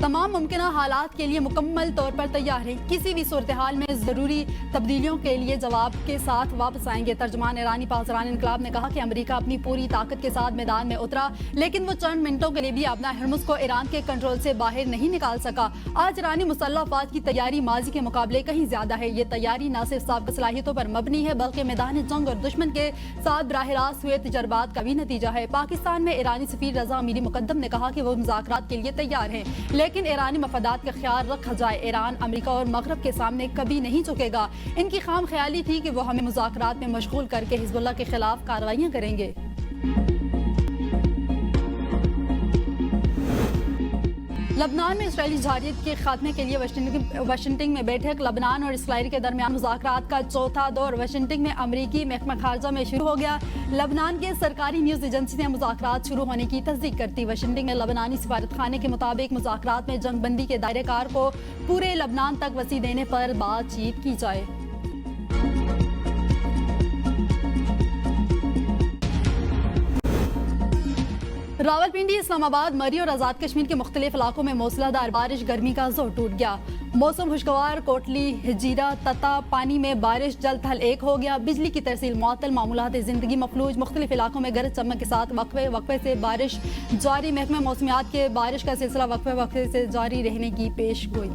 तमाम मुमकिन हालात के लिए मुकम्मल तौर पर तैयार हैं। किसी भी सूरत हाल में ज़रूरी तब्दीलियों के लिए जवाब के साथ वापस आएंगे। तर्जुमान ईरानी पासरान इनकलाब ने कहा कि अमेरिका अपनी पूरी ताकत के साथ मैदान में उतरा, लेकिन वो चंद मिनटों के लिए भी अपना हरमुज़ को ईरान के कंट्रोल से बाहर नहीं निकाल सका। आज ईरानी मुसल्लह अफ़वाज की तैयारी माजी के मुकाबले कहीं ज्यादा है। ये तैयारी न सिर्फ साबिक़ सलाहियतों पर मबनी है, बल्कि मैदान जंग और दुश्मन के साथ बराह रास्त हुए तजर्बात का भी नतीजा है। पाकिस्तान में ईरानी सफीर रजा अमीरी मुकद्दम ने कहा कि वो मुज़ाकरात के लिए तैयार हैं, लेकिन ईरानी मफादात का ख्याल रखा जाए। ईरान अमेरिका और मगरब के सामने कभी नहीं झुकेगा। इनकी खाम ख्याली थी कि वो हमें मुज़ाकरात में मशगूल करके हिज़्बुल्लाह के खिलाफ कार्रवाइयाँ करेंगे। लबनान में इसराइली जारियत के खात्मे के लिए वाशिंगटन में बैठक। लबनान और इसराइल के दरमियान मुज़ाकरात का चौथा दौर वाशिंगटन में अमरीकी महकमा खारजा में शुरू हो गया। लबनान के सरकारी न्यूज़ एजेंसी ने मुज़ाकरात शुरू होने की तस्दीक करती। वाशिंगटन में लबनानी सिफारत खाने के मुताबिक मुज़ाकरात में जंगबंदी के दायरे कार को पूरे लबनान तक वसी देने पर बातचीत की जाए। रावलपिंडी, इस्लामाबाद, मरी और आज़ाद कश्मीर के मुख्तलिफ इलाकों में मूसलाधार बारिश, गर्मी का जोर टूट गया। मौसम खुशगवार। कोटली, हिजीरा, तता पानी में बारिश जल्द हल एक हो गया। बिजली की तरसील मुअत्तल, मामूलात ज़िंदगी मफलूज। मुख्तलिफ इलाकों में गरज चमक के साथ वक्फे वक्फे से बारिश जारी। महकमा मौसमियात के बारिश का सिलसिला वक्फे वक्फे से जारी रहने की पेश गोई।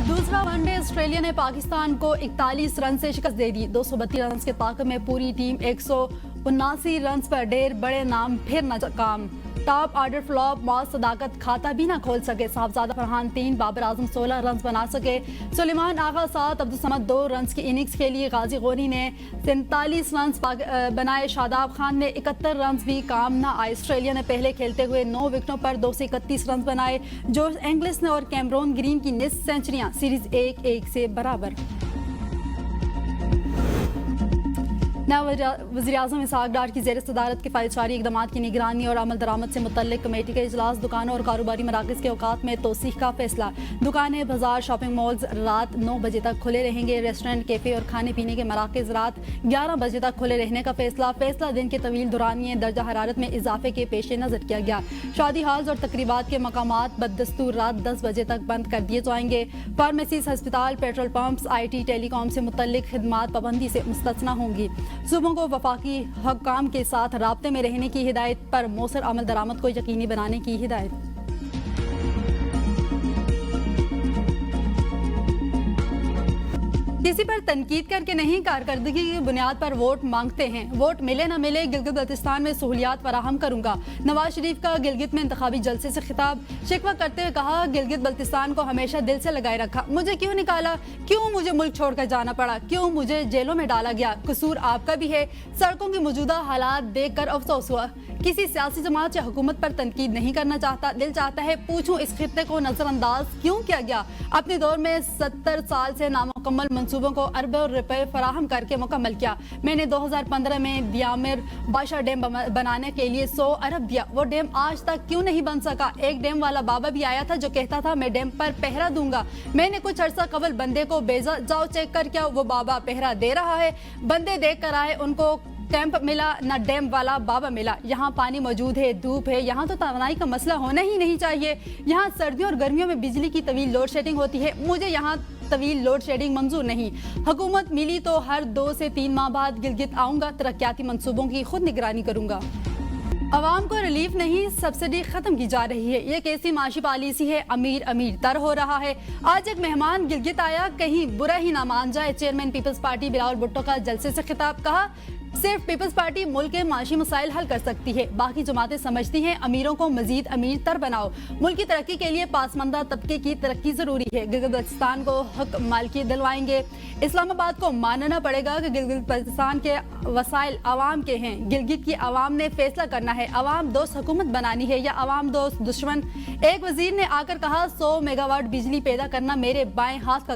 दूसरा वनडे ऑस्ट्रेलिया ने पाकिस्तान को 41 रन से शिकस्त दे दी। 232 रन के ताकत में पूरी टीम 179 रन पर ढेर बड़े नाम फिर नाकाम। टॉप ऑर्डर फ्लॉप, मौत सदाकत खाता भी ना खोल सके। साहबजादा फरहान 3, बाबर आजम 16 रन बना सके। सुलेमान आगा 7, अब्दुल समद 2 रन की इनिंग्स खेली। गाजी गोनी ने 43 रन बनाए। शादाब खान ने 71 रन भी काम ना आए। ऑस्ट्रेलिया ने पहले खेलते हुए 9 विकेटों पर 231 रन बनाए। जोश एंग्लिस ने और कैमरून ग्रीन की निस्फ सेंचुरियां। सीरीज 1-1 से बराबर। वज़ीर-ए-आज़म इसहाक़ डार की ज़ेर सदारत किफ़ायत जारी इक़दाम की निगरानी और अमल दरामद से मुतल्लिक़ कमेटी का इजलास। दुकानों और कारोबारी मराकज़ के औकात में तोसीह का फैसला। दुकानें, बाजार, शॉपिंग मॉल्स रात 9 बजे तक खुले रहेंगे। रेस्टोरेंट, कैफ़े और खाने पीने के मराकज़ रात 11 बजे तक खुले रहने का फैसला दिन के तवील दौरानिए दर्जा हरारत में इजाफे के पेश नज़र किया गया। शादी हाल्स और तकरीबात के मकामात बददस्तूर रात 10 बजे तक बंद कर दिए जाएंगे। फार्मेसीज, हस्पताल, पेट्रोल पंप्स, IT, टेलीकॉम से मुतल्लिक़ खिदमात पाबंदी से मुस्तस्ना होंगी। सूबों को वफाकी हुक्काम के साथ राब्ते में रहने की हिदायत पर मौसर अमल दरामद को यकीनी बनाने की हिदायत। किसी पर तनकीद करके नहीं, कारकर्दगी की बुनियाद पर वोट मांगते हैं। वोट मिले न मिले, गिलगित बल्तिस्तान में सहूलियात फराहम करूंगा। नवाज शरीफ का गिलगित में इंतखाबी जलसे से खिताब। शिकवा करते हुए कहा, गिलगित बल्तिस्तान को हमेशा दिल से लगाए रखा। मुझे क्यों निकाला, क्यों मुझे मुल्क छोड़कर जाना पड़ा, क्यों मुझे जेलों में डाला गया, कसूर आपका भी है। सड़कों की मौजूदा हालात देख कर अफसोस हुआ। किसी सियासी जमात या हुकूमत पर तनकीद नहीं करना चाहता। दिल चाहता है पूछूं, इस खित्ते को नजरअंदाज क्यों किया गया। अपने दौर में 70 साल से नामुकम्मल मंसूबों को अरबों रुपए फराहम करके मुकम्मल किया। मैंने 2015 में दियामिर बादशाह डैम बनाने के लिए 100 अरब दिया। वो डैम आज तक क्यों नहीं बन सका। एक डैम वाला बाबा भी आया था जो कहता था मैं डैम पर पहरा दूंगा। मैंने कुछ अर्सा कबल बंदे को भेजा, जाओ चेक कर क्या वो बाबा पहरा दे रहा है। बंदे देख कर आए, उनको कैंप मिला न डैम वाला बाबा मिला। यहाँ पानी मौजूद है, धूप है, यहाँ तो तवानाई का मसला होना ही नहीं चाहिए। यहाँ सर्दियों और गर्मियों में बिजली की तवील लोड शेडिंग होती है। मुझे यहाँ तवील लोड शेडिंग मंजूर नहीं। हुकूमत मिली तो हर 2 से 3 माह बाद गिलगित आऊंगा। तरक्याती मंसूबों की खुद निगरानी करूंगा। अवाम को रिलीफ नहीं, सब्सिडी खत्म की जा रही है। ये कैसी माशी पॉलिसी है, अमीर अमीर तर हो रहा है। आज एक मेहमान गिलगित आया, कहीं बुरा ही ना मान जाए। चेयरमैन पीपल्स पार्टी बिलावल भुट्टो का जलसे से खिताब। कहा, सिर्फ पीपल्स पार्टी मुल्क के माशी मसाइल हल कर सकती है। बाकी जमातें समझती हैं अमीरों को मजीद अमीर तर बनाओ। मुल्क की तरक्की के लिए पासमानदा तबके की तरक्की जरूरी है। गिलगित बल्तिस्तान को हक मालिकी दिलवाएंगे। इस्लामाबाद को मानना पड़ेगा कि गिलगित बल्तिस्तान के वसाइल आवाम के हैं। गिलगित की आवाम ने फैसला करना है, आवाम दोस्त हुकूमत बनानी है या आवाम दोस्त दुश्मन। एक वजीर ने आकर कहा, 100 मेगावाट बिजली पैदा करना मेरे बाएं हाथ का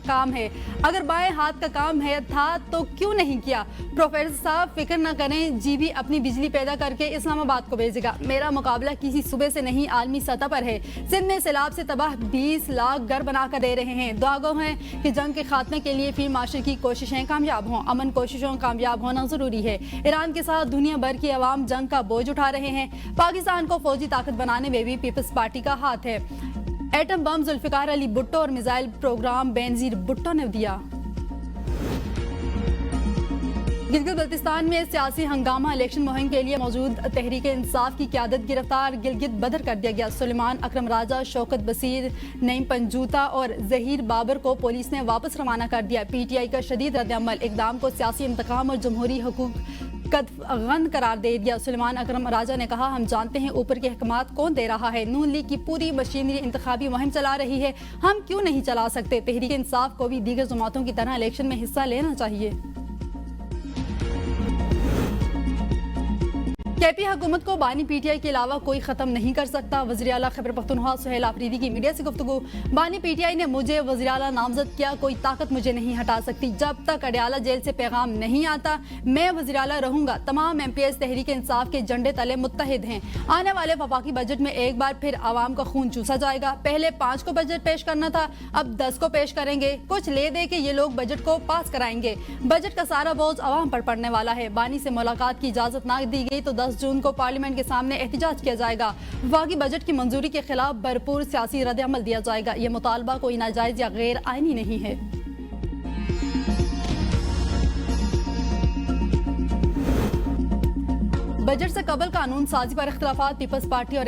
काम है। अगर बाएं हाथ का काम है था तो क्यों नहीं किया? प्रोफेसर साहब फिक्र न करें, जी भी अपनी बिजली पैदा करके इस्लामाबाद को भेजेगा। मेरा मुकाबला किसी सूबे से नहीं, आलमी सतह पर है। सिंध में सैलाब से तबाह 20 लाख घर बनाकर दे रहे हैं। दुआगो हैं कि जंग के खात्मे के लिए फील्ड मार्शल की कोशिशें कामयाब हों। अमन कोशिशों कामयाब होना जरूरी है। ईरान के साथ दुनिया भर की अवाम जंग का बोझ उठा रहे हैं। पाकिस्तान को फौजी ताकत बनाने में भी पीपल्स पार्टी का हाथ है। एटम बम जुल्फिकार अली भुट्टो और मिसाइल प्रोग्राम बेनजीर भुट्टो ने दिया। गिलगित बल्तिस्तान में सियासी हंगामा। इलेक्शन मुहिम के लिए मौजूद तहरीक इंसाफ की क़यादत गिरफ्तार गिलगित बदर कर दिया गया। सुलेमान अकरम राजा, शौकत बसीर, नईम पंजूता और जहीर बाबर को पुलिस ने वापस रवाना कर दिया। PTI का शदीद रद्दअमल, इक़दाम को सियासी इंतकाम और जमहूरी हकूक कदगन करार दे दिया। सुलेमान अकरम राजा ने कहा, हम जानते हैं ऊपर के अहकामात कौन दे रहा है। नून लीग की पूरी मशीनरी इंतखाबी मुहिम चला रही है, हम क्यों नहीं चला सकते? तहरीक इंसाफ को भी दीगर जमातों की तरह इलेक्शन में हिस्सा लेना चाहिए। KP हुकूमत को बानी PTI के अलावा कोई ख़त्म नहीं कर सकता। वज़ीर आला खैबर पख्तूनख्वा सुहेल आफरीदी की मीडिया से गुफ्तगू। बानी PTI ने मुझे वज़ीर आला नामजद किया, कोई ताकत मुझे नहीं हटा सकती। जब तक अडयाला जेल से पैगाम नहीं आता मैं वज़ीर आला रहूंगा। तमाम MPs तहरीक इंसाफ के झंडे तले मुत्तहिद हैं। आने वाले वफाकी बजट में एक बार फिर आवाम का खून चूसा जाएगा। पहले 5 को बजट पेश करना था, अब 10 को पेश करेंगे। कुछ ले दे के ये लोग बजट को पास कराएंगे। बजट का सारा बोझ आवाम पर पड़ने वाला है। बानी से मुलाकात की इजाजत ना दी गई तो 10 जून को पार्लियामेंट के सामने एहतजाज किया जाएगा। वफाकी बजट की मंजूरी के खिलाफ भरपूर सियासी रद्द-ए-अमल दिया जाएगा। ये मुतालबा कोई नाजायज या गैर आईनी नहीं है। बजट से कबल कानून साजी पर इख्तिलाफात। पीपल्स पार्टी और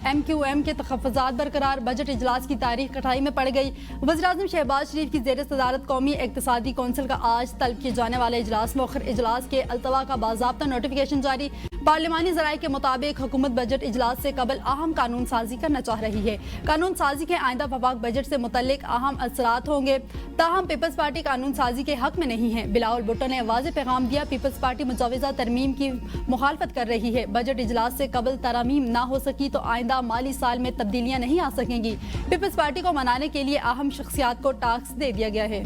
MQM के तहफ़्फ़ुज़ात बरकरार। बजट इजलास की तारीख कटाई में पड़ गई। वज़ीर-ए-आज़म शहबाज शरीफ की ज़ेर सदारत कौमी इक़्तिसादी कौंसिल का आज तलब किए जाने वाले इजलास मौखर इजलास के अल्तवा का बाज़ाब्ता नोटिफिकेशन जारी। पार्लिमानी ज़राए के मुताबिक हुकूमत बजट इजलास से कबल अहम कानून साजी करना चाह रही है। कानून साजी के आइंदा वफाक बजट से मुतल्लिक अहम असरात होंगे। ताहम पीपल्स पार्टी कानून साजी के हक में नहीं है। बिलावल भुट्टो ने वाज़ेह पैगाम दिया, पीपल्स पार्टी मुजवज़ा तरमीम की मुखालफत कर रही है। बजट इजलास से कबल तरमीम ना हो सकी तो आइंदा माली साल में तब्दीलियां नहीं आ सकेंगी। पीपल्स पार्टी को मनाने के लिए अहम शख्सियात को टास्क दे दिया गया है।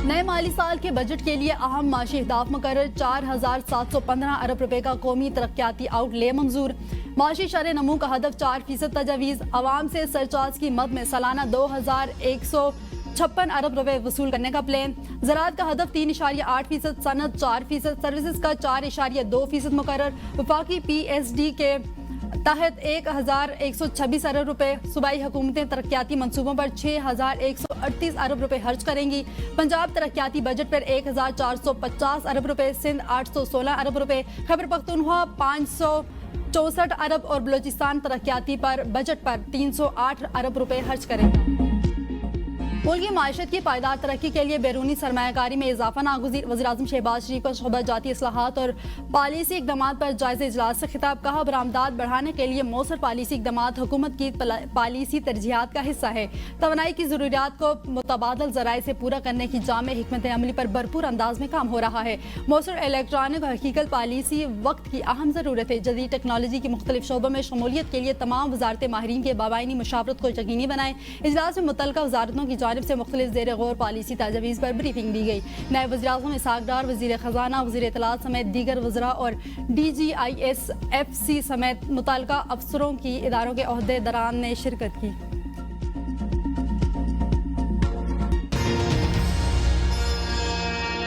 नए माली साल के बजट के लिए अहम माशी अहदाफ मुकर्रर। 4715 अरब रुपए का कौमी तरक्याती आउटले मंजूर। माशी शरह नमू का हदफ 4% तजावीज़। अवाम से सरचार्ज की मद में सालाना 2156 अरब रुपए वसूल करने का प्लान। ज़राअत का हदफ 3.8%, सनत 4%, सर्विसेज का 4.2% मुकर्रर। वफाकी PSD के तहत 1126 अरब रुपए। सूबाई हुकूमतें तरक्याती मनसूबों पर 6138 अरब रुपए खर्च करेंगी। पंजाब तरक्याती बजट पर 1450 अरब रुपए, सिंध 816 अरब रुपए, खैबर पख्तूनख्वा 564 अरब और बलोचिस्तान तरक्याती पर बजट पर 308 अरब रुपए खर्च करेंगे। मुल्क की माशत की पायदार तरक्की के लिए बैरूनी सरमायाकारी में इजाफा नागुज़ीर। वज़ीर-ए-आज़म शहबाज शरीफ का शोबा जाती इस्लाहात और पॉलिसी इक़दामात पर जायज़ा इजलास से खिताब। कहा, बरामदात बढ़ाने के लिए मौसर पॉलिसी इक़दामात हुकूमत की पॉलिसी तरजीहात का हिस्सा है। तवानाई की ज़रूरियात को मुतबादल ज़राए से पूरा करने की जामे हिकमत अमली पर भरपूर अंदाज में काम हो रहा है। मौसर इलेक्ट्रॉनिक और हकीकत पॉलिसी वक्त की अहम ज़रूरत है। जदीद टेक्नोलॉजी की मुख्तलिफ शोबों में शमूलियत के लिए तमाम वजारतें माहिरीन के बाबाइनी मुशावरत को यकीनी बनाएं। इजलास में मुतल्लिका वजारतों की जानिब से मुख्तलिफ ज़ेर गौर पॉलिसी तजावीज़ पर ब्रीफिंग दी गई। नायब वज़ीर-ए-आज़म इसहाक़ डार, वज़ीर ख़ज़ाना, वज़ीर इत्तलात समेत दीगर वज़रा और DGIS FC समेत मुतल्लिका अफसरों की इदारों के ओहदेदारान ने शिरकत की।